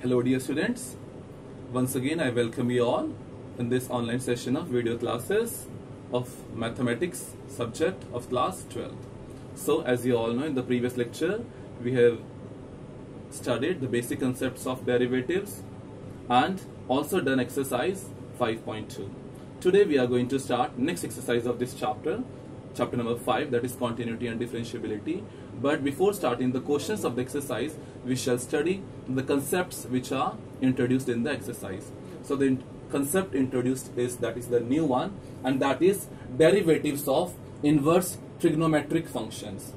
Hello dear students, once again I welcome you all in this online session of video classes of mathematics subject of class 12. So as you all know, in the previous lecture we have studied the basic concepts of derivatives and also done exercise 5.2. Today we are going to start next exercise of this chapter number 5, that is continuity and differentiability. But before starting the questions of the exercise, we shall study the concepts which are introduced in the exercise. So the concept introduced is the new one, and that is derivatives of inverse trigonometric functions.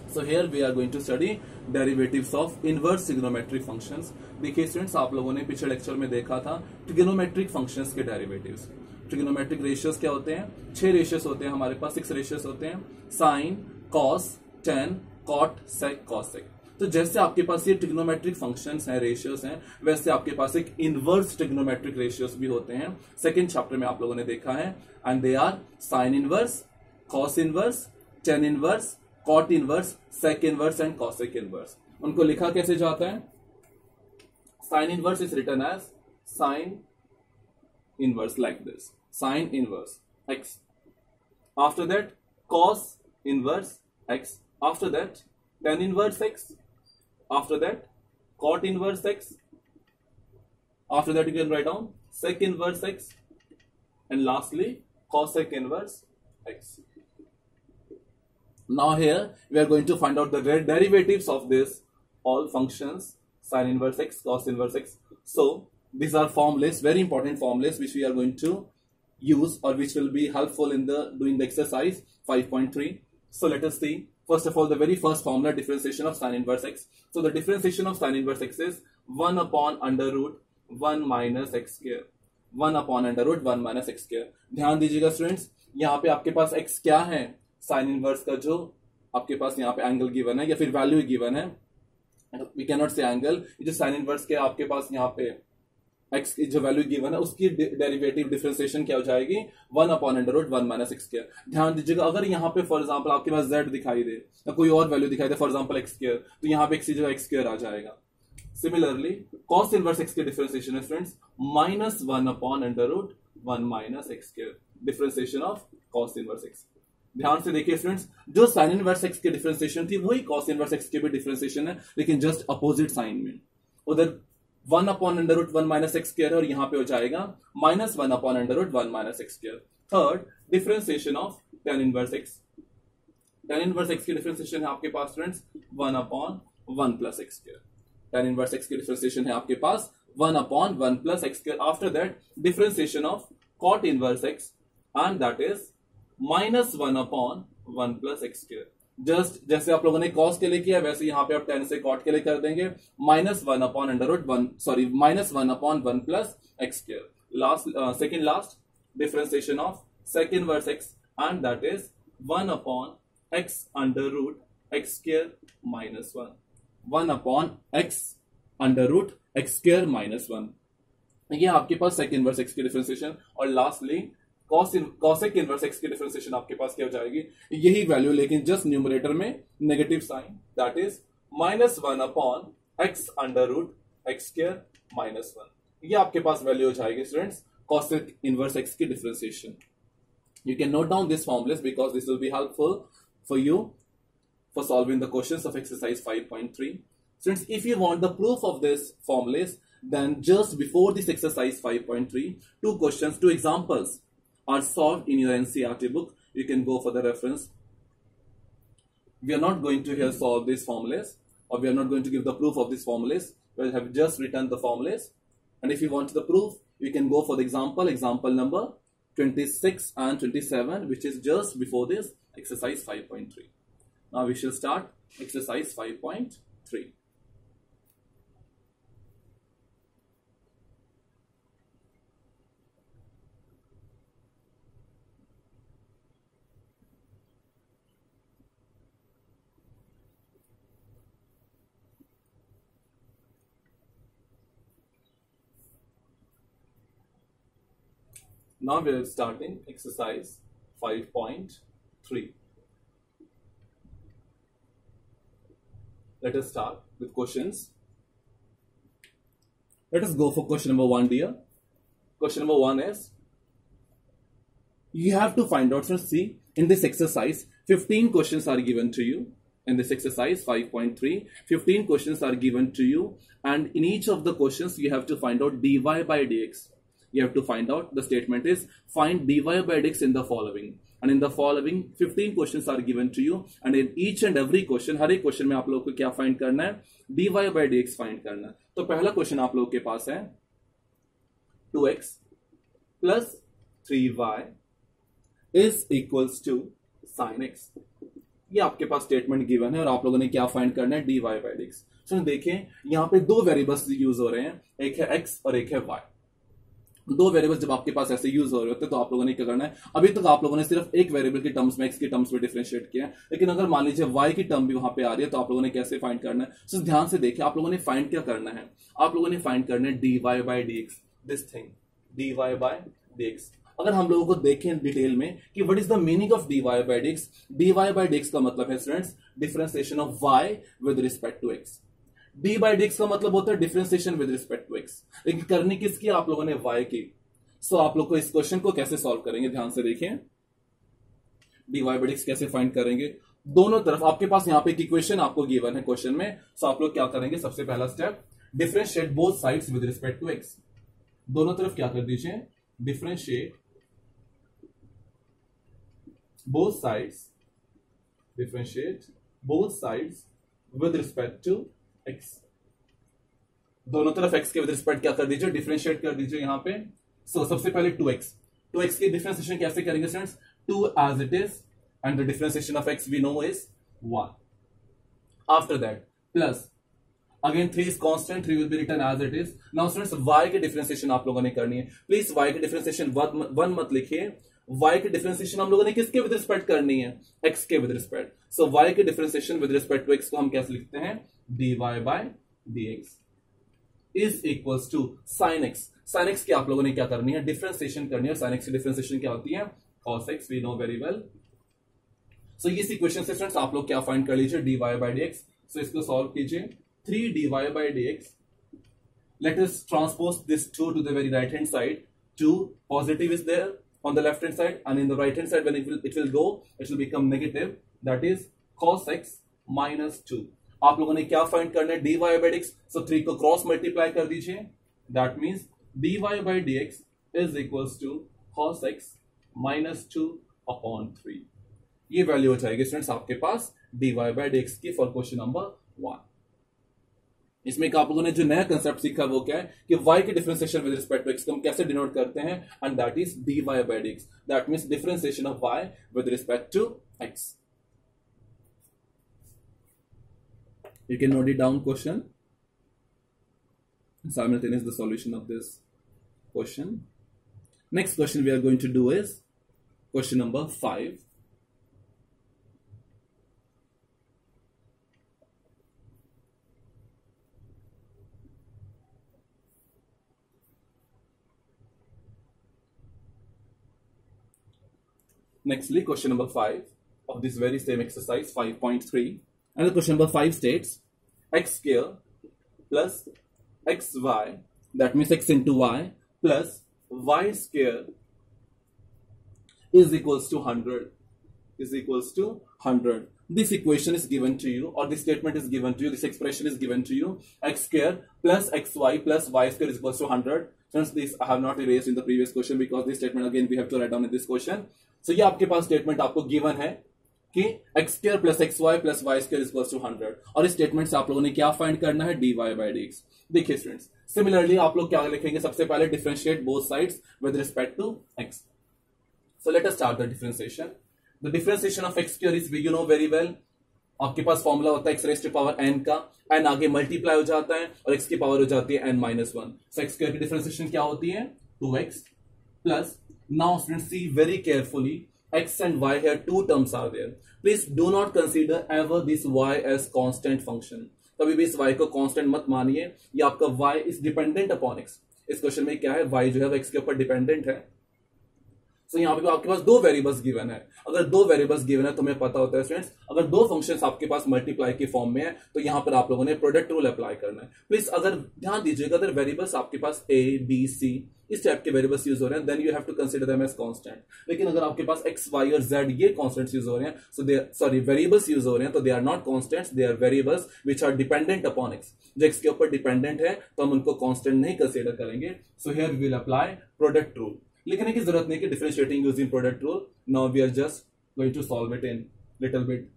So here we are going to study derivatives of inverse trigonometric functions. देखिए students, आप लोगों ने पिछले lecture में देखा था trigonometric functions के derivatives. Trigonometric ratios क्या होते हैं? 6 रेशियोज होते हैं हमारे पास, 6 रेशियोज होते हैं. साइन, कॉस, टेन, कॉट, सेक, कॉसेक. तो जैसे आपके पास ये ट्रिग्नोमेट्रिक फंक्शंस हैं, रेशियोज हैं, वैसे आपके पास एक इनवर्स ट्रिग्नोमेट्रिक रेशियोज भी होते हैं. सेकंड चैप्टर में आप लोगों ने देखा है, and they are sine inverse, cos inverse, tan inverse, cot inverse, sec inverse and cosec inverse. उनको लिखा कैसे जाता है? Sine inverse is written as sine inverse like this, sine inverse x. After that cos inverse x. After that tan inverse x. After that cot inverse x. After that you can write down sec inverse x, and lastly cosec inverse x. Now here we are going to find out the derivatives of this all functions, sine inverse x, cos inverse x. So these are formulas, very important formulas, which we are going to use or which will be helpful in doing the exercise 5.3. So let us see. First of all, the very first formula, differentiation of sine inverse x. So the differentiation of sine inverse x is 1 upon under root 1 minus x square. 1 upon under root 1 minus x square. ध्यान दीजिएगा students, यहाँ पे आपके पास x क्या है? Sine inverse का जो आपके पास यहाँ पे एंगल गिवन है या फिर वैल्यू गिवन है. वी कैन नॉट से एंगल, जो साइन इनवर्स के आपके पास यहाँ पे x की जो वैल्यू गिवन है उसकी डेरिवेटिव डिफरेंशिएशन क्या हो जाएगी? 1 upon under root 1 minus x square. ध्यान दीजिएगा, अगर यहाँ पे फॉर एग्जांपल आपके पास z दिखाई दे या कोई और वैल्यू दिखाई दे, फॉर एग्जांपल एक्स स्क्वायर, तो यहाँ पे x की जगह एक्स स्क्वायर आ जाएगा. सिमिलरली cos इनवर्स x की डिफरेंशिएशन है friends minus 1 upon under root 1 minus x square. Differentiation of cos inverse x. ध्यान से देखिए स्टूडेंट्स, जो साइन इनवर्स x की डिफरेंशिएशन थी वही cos इनवर्स x की भी डिफरेंशिएशन है, लेकिन जस्ट अपोजिट साइन में. उधर 1 upon under root 1 minus x square और यहां पे हो जाएगा minus 1 upon under root 1 minus x square. Third, differentiation of tan inverse x. tan inverse x की डिफरेंशिएशन है आपके पास students 1 upon 1 plus x square. tan inverse x की डिफरेंशिएशन है आपके पास 1 upon 1 plus x square. After that differentiation of cot inverse x, and that is minus 1 upon 1 plus x square. Just जैसे आप लोगों ने cos के लिए किया वैसे यहां पे आप tan से cot के लिए कर देंगे minus 1 upon under root 1, sorry minus 1 upon 1 plus x square. Last second last differentiation of sec inverse x, and that is 1 upon x under root x square minus 1. 1 upon x under root x square minus 1. ये आपके पास sec inverse x की differentiation. और lastly cosec inverse x की differentiation आपके पास क्या हो जाएगी? यही वैल्यू, लेकिन जस्ट न्यूमरेटर में negative sign, that is minus 1 upon x under root x square minus 1. ये आपके पास वैल्यू हो जाएगी स्टूडेंट्स cosec इनवर्स x की differentiation. You can note down these formulas because this will be helpful for you for solving the questions of exercise 5.3. Students, if you want the proof of this formulas, then just before this exercise 5.3, two questions, two examples are solved in your NCERT book. You can go for the reference. We are not going to here solve these formulas, or we are not going to give the proof of these formulas. We have just written the formulas. And if you want the proof, you can go for the example number 26 and 27, which is just before this exercise 5.3. Now we shall start exercise 5.3. Now we are starting exercise 5.3. Let us start with questions. Let us go for question number 1, dear. Question number 1 is, you have to find out, so see, in this exercise 15 questions are given to you. In this exercise 5.3, 15 questions are given to you, and in each of the questions you have to find out dy by dx. You have to find out, the statement is find dy by dx in the following, and in the following 15 questions are given to you, and in each and every question, हर एक question में आप लोगों को क्या find करना है, dy by dx find करना है. तो पहला क्वेश्चन आप लोगों के पास है 2x plus 3y is equals to sin x. ये आपके पास स्टेटमेंट गिवन है और आप लोगों ने क्या फाइंड करना है, dy by dx. सो देखें यहाँ पे दो वेरिएबल्स यूज हो रहे हैं, एक है x और एक है y. दो वेरिएबल्स जब आपके पास ऐसे यूज हो रहे होते हैं तो आप लोगों ने क्या करना है, अभी तक आप लोगों ने सिर्फ एक वेरिएबल की टर्म्स में, x की टर्म्स में डिफरेंशिएट किया है, लेकिन अगर मान लीजिए y की टर्म भी वहां पे आ रही है तो आप लोगों ने कैसे फाइंड करना है. सो ध्यान से देखिए, आप लोगों ने फाइंड क्या करना है, आप लोगों ने फाइंड करना है dy by dx. This thing dy by dx. अगर हम लोगों को देखें डिटेल में कि what is the meaning of dy by dx. dy by dx का मतलब है students differentiation of y with respect to x. d by dx का मतलब होता है differentiation with respect to x, लेकिन करनी किसकी, आप लोगों ने y की. सो आप लोग को इस क्वेश्चन को कैसे सॉल्व करेंगे, ध्यान से देखें. dy by dx कैसे फाइंड करेंगे, दोनों तरफ आपके पास यहाँ पे एक इक्वेशन आपको गिवन है क्वेश्चन में. सो आप लोग क्या करेंगे, सबसे पहला step differentiate both sides with respect to x. दोनों तरफ क्या कर दीजिए, differentiate both sides, differentiate both sides with respect to x. दोनों तरफ x के विद रिस्पेक्ट क्या कर दीजिए, डिफरेंशिएट कर दीजिए यहां पे. सो सबसे पहले 2x की डिफरेंशिएशन कैसे करेंगे students, 2 as it is and the differentiation of x we know is 1. After that plus again 3 is constant, 3 will be written as it is. Now students y की डिफरेंशिएशन आप लोगों ने करनी है. प्लीज y की differentiation 1 मत लिखिए, y की डिफरेंशिएशन हम लोगों ने किसके विद रिस्पेक्ट करनी है, x के विद रिस्पेक्ट. सो y की differentiation with respect to x को हम कैसे लिखते हैं, dy by dx is equals to sin x. sin x की आप लोगों ने क्या करनी है, डिफरेंशिएशन करनी है. sin x की डिफरेंशिएशन क्या होती है, cos x, we know very well. So इस इक्वेशन से स्टूडेंट्स आप लोग क्या फाइंड कर लीजिए, dy by dx. सो इसको सॉल्व कीजिए, 3 dy by dx. Let us transpose this 2 to the very right hand side. 2 positive is there on the left hand side, and in the right hand side when it will go, it will become negative, that is cos x minus 2. आप लोगों ने क्या find करना है, dy by dx. सो 3 को cross multiply कर दीजिए, that means dy by dx is equals to cos x minus 2 upon 3. ये वैल्यू हो जाएगी स्टूडेंट्स आपके पास dy by dx की फॉर क्वेश्चन नंबर 1. इसमें आप लोगों ने जो नया कंसेप्ट सीखा वो क्या है कि y की differentiation with respect to x को हम कैसे डिनोट करते हैं, and that is dy by dx. That means differentiation of y with respect to x. You can note it down question. Simultaneous the solution of this question. Next question we are going to do is question number 5. Nextly, question number 5 of this very same exercise 5.3, and the question number 5 states x square plus xy, that means x into y, plus y square is equals to 100. Is equals to 100. This equation is given to you, or this statement is given to you, this expression is given to you, x square plus xy plus y square is equals to 100. Since this I have not erased in the previous question because this statement again we have to write down in this question. So ये आपके पास statement आपको given है कि x square plus xy plus y square is equals to 100, और इस statement से आप लोगों ने क्या फाइंड करना है, dy by dx. देखिए स्टूडेंट्स, सिमिलरली आप लोग क्या लिखेंगे, सबसे पहले differentiate both sides with respect to x. So let us start the differentiation. The differentiation of x square is, you know very well, आपके पास फॉर्मूला होता है x raised to power n का, n आगे मल्टीप्लाई हो जाता है और x की पावर हो जाती है n minus 1. सो x square की डिफरेंशिएशन क्या होती है, 2x plus. Now students see very carefully, x and y here two terms are there. Please do not consider ever this y as constant function. कभी भी इस y को constant मत मानिए, ये आपका y is dependent upon x. इस question में क्या है, y जो है वो x के ऊपर डिपेंडेंट है. सो यहाँ पे आपके पास दो वेरिएबल्स गिवन है। अगर दो वेरिएबल्स गिवन है तो हमें पता होता है स्टूडेंट्स, अगर दो फंक्शंस आपके पास मल्टीप्लाई की फॉर्म में है तो यहाँ पर आप लोगों ने प्रोडक्ट रूल अप्लाई करना है। प्लीज अगर ध्यान दीजिएगा, अगर वेरिएबल्स आपके पास ए बी सी इस टाइप के वेरिएबल्स यूज हो रहे हैं, then you have to consider them as constant. लेकिन अगर आपके पास एक्स वाई और जेड ये कांस्टेंट्स यूज हो रहे हैं, so they sorry variables use हो रहे हैं, तो they are not constants, they are variables which are dependent upon x. जो एक्स के ऊपर डिपेंडेंट है तो हम उनको कांस्टेंट नहीं कंसीडर करेंगे। So here we will apply product rule. लिखने की जरूरत नहीं कि differentiating using product rule. Now we are just going to solve it in little bit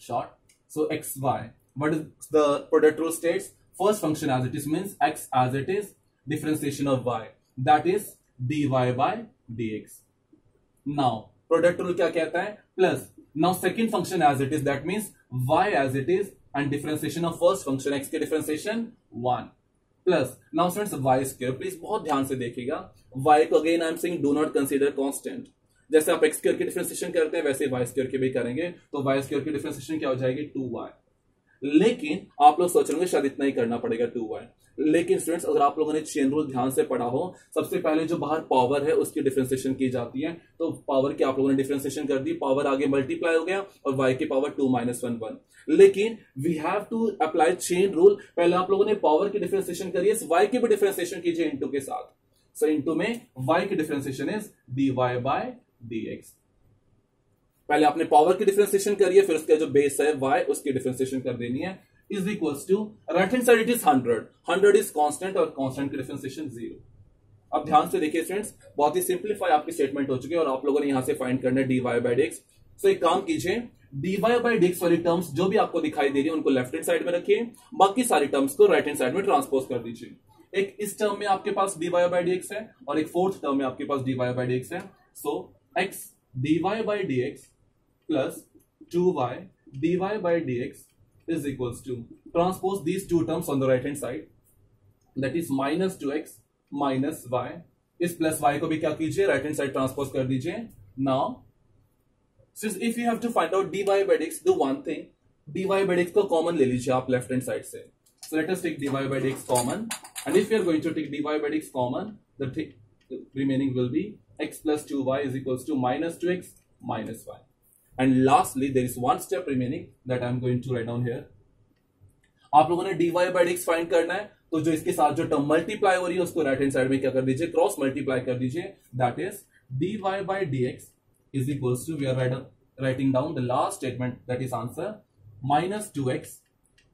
short. So xy, what is the product rule states? First function as it is means x as it is, differentiation of y, that is dy by dx. Now product rule क्या कहता है? Plus now second function as it is, that means y as it is and differentiation of first function x के differentiation 1 plus now students y square. Please बहुत ध्यान से देखिएगा, y को again I am saying do not consider constant। जैसे आप x square की differentiation करते हैं वैसे वाई स्क्वायर की भी करेंगे, तो वाई स्क्वायर की डिफरेंशिएशन क्या हो जाएगी 2y। लेकिन आप लोग सोच रहे होंगे शायद इतना ही करना पड़ेगा 2y। लेकिन स्टूडेंट्स अगर आप लोगों ने चेन रूल ध्यान से पढ़ा हो, सबसे पहले जो बाहर पावर है उसकी डिफरेंशिएशन की जाती है। तो पावर की आप लोगों ने डिफरेंशिएशन कर दी, पावर आगे मल्टीप्लाई हो गया और y की पावर 2 - 1 1। लेकिन we have to apply chain rule. पहले आप लोगों ने पावर की डिफरेंशिएशन करी है, y की भी डिफरेंशिएशन कीजिए इनटू के साथ। सो इनटू में y की differentiation is dy by dx। पहले आपने पावर की डिफरेंशिएशन करी है, फिर उसका जो बेस है y उसकी डिफरेंशिएशन कर देनी है। Is equals to right hand side it is 100 is constant और कांस्टेंट की डिफरेंशिएशन 0। अब ध्यान से देखिए स्टूडेंट्स, बहुत ही सिंपलीफाई आपकी स्टेटमेंट हो चुकी है और आप लोगों ने यहां से फाइंड करना है dy बाय dx। सो एक काम कीजिए, dy बाय dx वाली टर्म्स जो भी आपको दिखाई दे रही है उनको लेफ्ट हैंड साइड में रखिए, बाकी सारी टर्म्स को राइट हैंड साइड में ट्रांसपोज कर दीजिए। एक इस टर्म में आपके पास dy बाय dx है और एक फोर्थ टर्म में आपके पास dy बाय dx है। सो x dy by dx plus 2y dy by dx is equals to transpose these two terms on the right hand side, that is minus 2x minus y। इस plus y को भी क्या कीजिए right hand side transpose कर दीजिए। Now since if you have to find out dy by dx, do one thing, dy by dx को common ले लीजिए आप लेफ्ट हैंड साइड से। So let us take dy by dx common, and if we are going to take dy by dx common, the remaining will be x plus 2y is equals to minus 2x minus y। And lastly there is one step remaining that I am going to write down here। आप लोगों ने dy by dx find करना है, तो जो इसके साथ जो टर्म मल्टीप्लाई हो रही है उसको राइट हैंड साइड में क्या कर दीजिए, क्रॉस मल्टीप्लाई कर दीजिए। That is dy by dx is equals to, we are writing down the last statement, that is answer minus 2x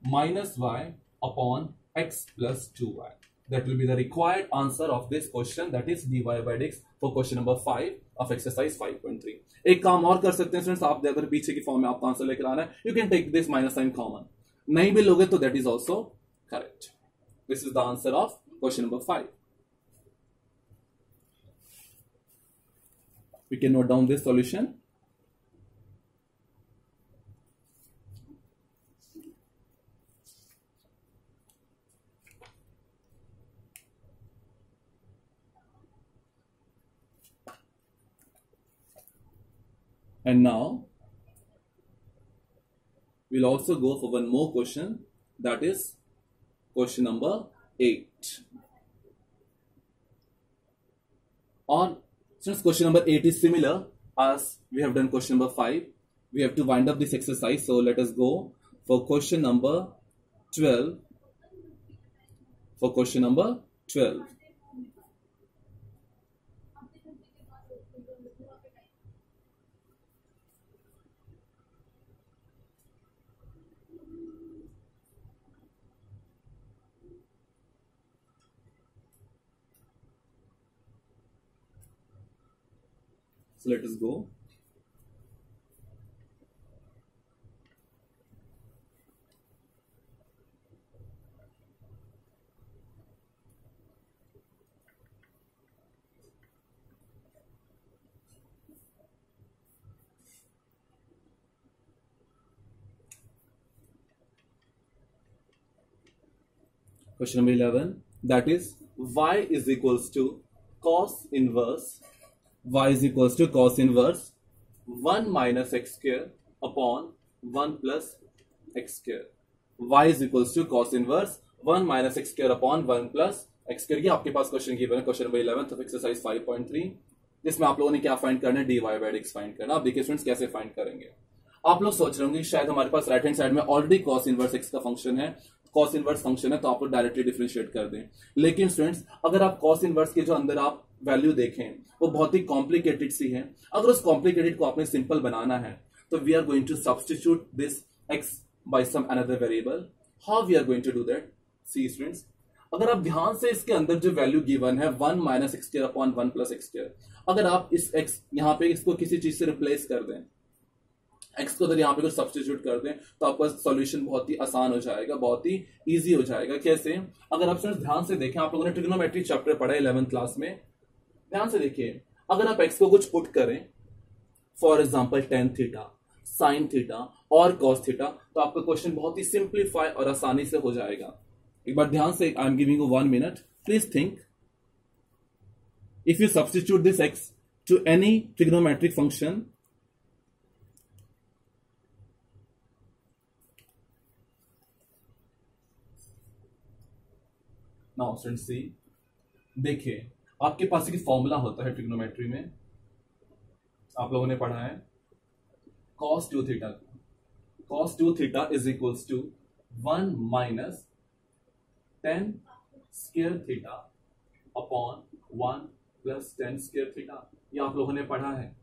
minus y upon x plus 2y। That will be the required answer of this question, that is dy by dx for question number 5 of exercise 5.3। एक काम और कर सकते हैं students, आप अगर पीछे की फॉर्म में आपको आंसर लेकर आना है, you can take this minus sign common. नहीं भी लोगे तो that is also correct. This is the answer of question number 5। We can note down this solution. And now we'll also go for one more question, that is question number 8। Or since question number 8 is similar as we have done question number 5, we have to wind up this exercise. So let us go for question number 12. For question number 12. So let us go. Question number 11, that is y is equals to cos inverse, y is equals to cos inverse 1 minus x square upon 1 plus x square। y is equals to cos inverse 1 minus x square upon 1 plus x square। ये आपके पास question given है, question number 11 of exercise 5.3। जिसमें आप लोगों ने क्या find करना है, dy बाई dx फाइंड करना। आप देखिए स्टूडेंट्स कैसे फाइंड करेंगे। आप लोग सोच रहे होंगे शायद हमारे पास राइट हैंड साइड में ऑलरेडी कॉस इनवर्स x का फंक्शन है, कॉस इनवर्स फंक्शन है, तो आप लोग डायरेक्टली डिफरेंशिएट कर दें। लेकिन स्टूडेंट्स अगर आप कॉस इनवर्स के जो अंदर आप वैल्यू देखें वो बहुत ही कॉम्प्लिकेटेड सी है। अगर उस कॉम्प्लिकेटेड को आपने सिंपल बनाना है तो we are going to substitute this x by some another variable. How we are going to do that, see students, अगर आप ध्यान से इसके अंदर जो वैल्यू गिवन है 1 minus x square upon 1 plus x square, अगर आप इस x यहां पे इसको किसी चीज से रिप्लेस कर दें, x को अगर यहाँ पे कुछ सब्स्टिट्यूट कर दें तो आपका सॉल्यूशन बहुत ही आसान हो जाएगा, बहुत ही इजी हो जाएगा। कैसे, अगर आप ध्यान से देखें, आप लोगों ने ट्रिग्नोमेट्री चैप्टर पढ़ा है 11th क्लास में, ध्यान से देखिए, अगर आप x को कुछ पुट करें, for example tan theta, sin theta और cos थीटा, तो आपका क्वेश्चन बहुत ही सिंप्लीफाई और आसानी से हो जाएगा। एक बार ध्यान से, I am giving you 1 minute, please think, if you substitute this x to any trigonometric function, now students see, देखिए आपके पास एक फॉर्मूला होता है ट्रिग्नोमेट्री में, आप लोगों ने पढ़ा है cos 2 theta, cos 2 theta is equals to 1 minus tan square theta upon 1 plus tan square theta. ये आप लोगों ने पढ़ा है,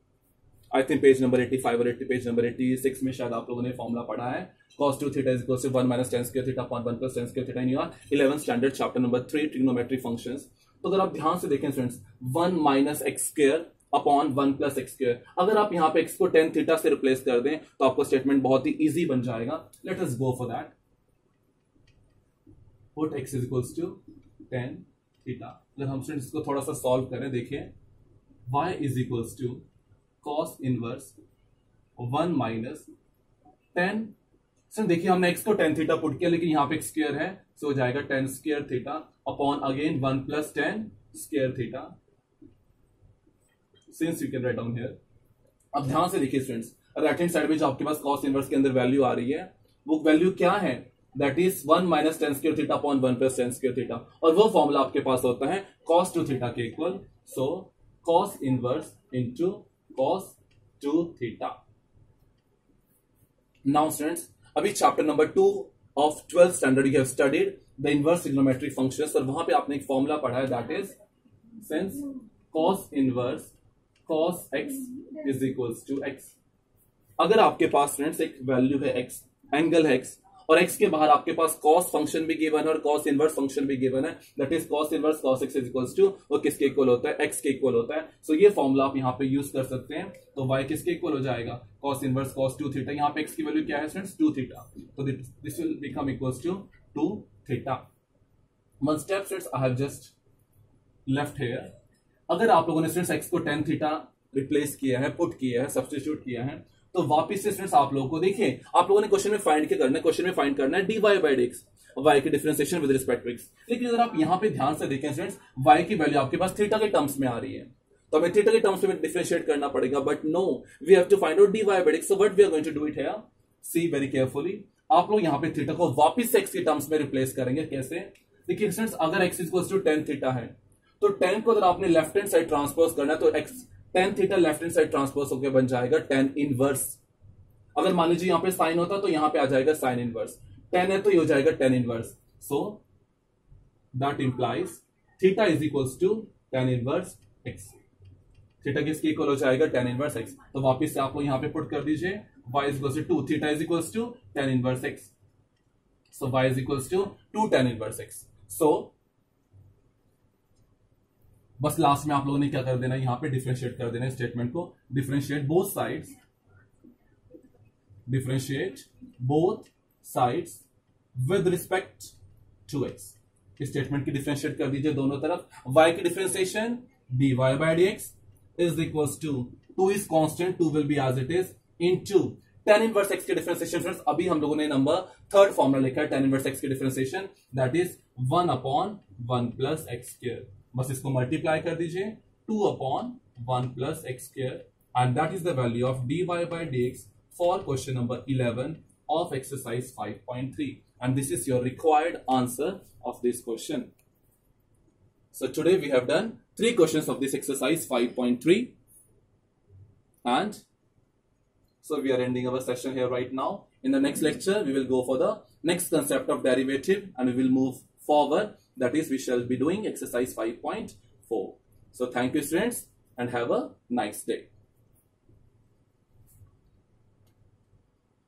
आई थिंक पेज नंबर 85 और पेज नंबर 86 में शायद आप लोगों ने फॉर्मूला पढ़ा है। cos 2 theta is equals to 1 minus tan square theta upon 1 plus tan square theta in your 11th standard chapter number 3 trigonometry functions. तो अगर आप ध्यान से देखें students, 1 minus x square upon 1 plus x square, अगर आप यहाँ पे x को tan थीटा से रिप्लेस कर दें तो आपका स्टेटमेंट बहुत ही इजी बन जाएगा। Let us go for that, put x is equals to tan theta. अगर हम स्टूडेंट्स इसको थोड़ा सा सॉल्व करें, देखिए y is equals to cos inverse 1 minus tan, sir देखिए हमने x को tan थीटा पुट किया, लेकिन यहाँ पे x स्क्वायर है, सो हो जाएगा tan square theta upon again 1 plus tan square theta, since you can write down here. अब ध्यान से देखिए स्टूडेंट्स, राइट हैंड साइड में जो आपके पास cos इनवर्स के अंदर वैल्यू आ रही है, वो वैल्यू क्या है, that is 1 minus tan square theta upon 1 plus tan square theta, और वो फॉर्मूला आपके पास होता है cos 2 थीटा के equal, so cos inverse into cos 2 theta. Now students, अभी chapter number 2 of 12th standard you have studied the inverse trigonometric functions, और वहां पे आपने एक फॉर्मूला पढ़ा है, that is since cos inverse cos x is equals to x। अगर आपके पास फ्रेंड्स एक वैल्यू है x, एंगल है x, और x के बाहर आपके पास cos फंक्शन भी गिवन है और cos इनवर्स फंक्शन भी गिवन है, that is cos inverse cos x is equals to, वो किसके इक्वल होता है, x के इक्वल होता है। सो ये फॉर्मूला आप यहाँ पे यूज कर सकते हैं। तो y किसके इक्वल हो जाएगा, cos इनवर्स cos 2 थीटा, यहाँ पे x की वैल्यू क्या है फ्रेंड्स, 2 थीटा, तो this will become equals to 2 theta. One step friends I have just left here. अगर आप लोगों ने फ्रेंड्स x को tan थीटा रिप्लेस किया है, पुट किया है, सब्स्टिट्यूट किया है, तो वापस से फ्रेंड्स आप लोगों को देखिए, आप लोगों ने क्वेश्चन में फाइंड क्या करना है, क्वेश्चन में फाइंड करना है dy बाई dx, y की differentiation with respect to x। लेकिन अगर आप यहां पे ध्यान से देखें फ्रेंड्स, y की वैल्यू आपके पास थीटा के टर्म्स में आ रही है, तो हमें थीटा के टर्म्स में डिफरेंशिएट करना पड़ेगा, but no, we have to find out dy by dx। So what we are going to do it here, see very carefully, आप लोग यहां पे थीटा को वापस से x के टर्म्स में रिप्लेस करेंगे। कैसे, देखिए फ्रेंड्स, अगर x equals to tan theta है, तो tan को अगर आपने लेफ्ट हैंड साइड ट्रांसपोज करना है, तो x tan theta left hand side transpose होकर बन जाएगा tan इनवर्स। अगर मान लीजिए यहां पे साइन होता तो यहां पे आ जाएगा साइन इनवर्स, tan है तो ये हो जाएगा tan inverse. So that implies theta is equals to tan inverse x। Theta किसके इक्वल हो जाएगा, tan इनवर्स x। तो वापस से आप लोग यहां पे पुट कर दीजिए, y is equals to 2, theta is equals to tan inverse x, so y is equals to 2 tan inverse x। So बस लास्ट में आप लोगों ने क्या कर देना, यहां पे डिफरेंशिएट कर देना स्टेटमेंट को, differentiate both sides, differentiate both sides with respect to x। इस स्टेटमेंट की डिफरेंशिएट कर दीजिए दोनों तरफ, y की differentiation dy by dx is equals to 2 is constant, 2 will be as it is, into tan inverse x की differentiation. Friends अभी हम लोगों ने नंबर 3rd फॉर्मूला लिखा है tan इनवर्स x की differentiation, that is 1 upon 1 plus x square. बस इसको मल्टीप्लाई कर दीजिए, 2 upon 1 plus x square, and that is the value of dy by dx for question number 11 of exercise 5.3, and this is your required answer of this question. So today we have done 3 questions of this exercise 5.3. And so we are ending our session here right now. In the next lecture, we will go for the next concept of derivative and we will move forward. That is, we shall be doing exercise 5.4. So thank you students and have a nice day.